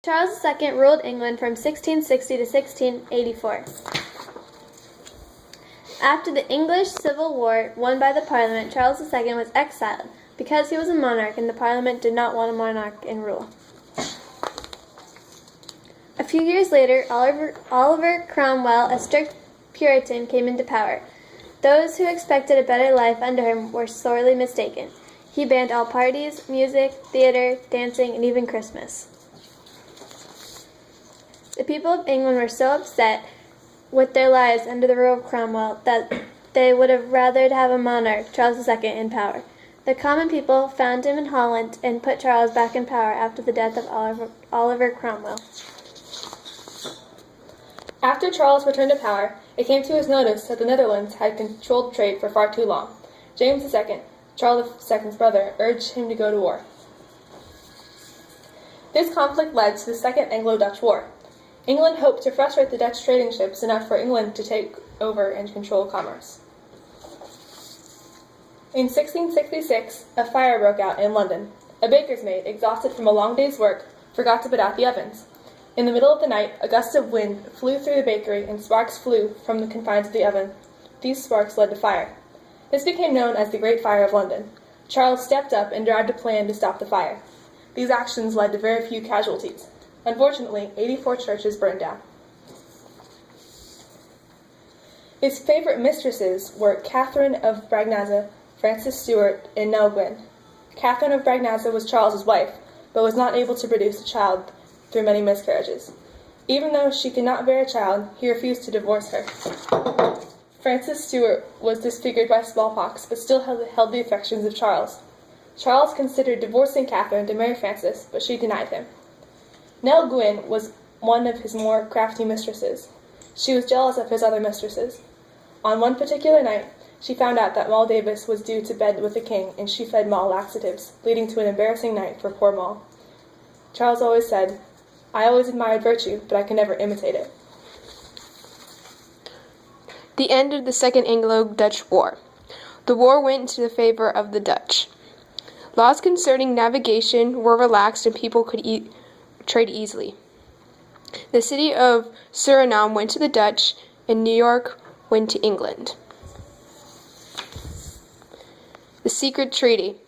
Charles II ruled England from 1660 to 1684. After the English Civil War won by the Parliament, Charles II was exiled because he was a monarch and the Parliament did not want a monarch in rule. A few years later, Oliver Cromwell, a strict Puritan, came into power. Those who expected a better life under him were sorely mistaken. He banned all parties, music, theater, dancing, and even Christmas. The people of England were so upset with their lives under the rule of Cromwell that they would have rather have a monarch, Charles II, in power. The common people found him in Holland and put Charles back in power after the death of Oliver Cromwell. After Charles returned to power, it came to his notice that the Netherlands had controlled trade for far too long. James II, Charles II's brother, urged him to go to war. This conflict led to the Second Anglo-Dutch War. England hoped to frustrate the Dutch trading ships enough for England to take over and control commerce. In 1666, a fire broke out in London. A baker's maid, exhausted from a long day's work, forgot to put out the ovens. In the middle of the night, a gust of wind flew through the bakery and sparks flew from the confines of the oven. These sparks led to fire. This became known as the Great Fire of London. Charles stepped up and derived a plan to stop the fire. These actions led to very few casualties. Unfortunately, 84 churches burned down. His favorite mistresses were Catherine of Braganza, Frances Stuart, and Nell Gwyn. Catherine of Braganza was Charles's wife, but was not able to produce a child through many miscarriages. Even though she could not bear a child, he refused to divorce her. Frances Stuart was disfigured by smallpox, but still held the affections of Charles. Charles considered divorcing Catherine to marry Frances, but she denied him. Nell Gwyn was one of his more crafty mistresses. She was jealous of his other mistresses. On one particular night, she found out that Moll Davis was due to bed with the king, and she fed Moll laxatives, leading to an embarrassing night for poor Moll. Charles always said, "I always admired virtue, but I can never imitate it." The end of the Second Anglo-Dutch War. The war went into the favor of the Dutch. Laws concerning navigation were relaxed and people could trade easily. The city of Suriname went to the Dutch, and New York went to England. The Secret Treaty.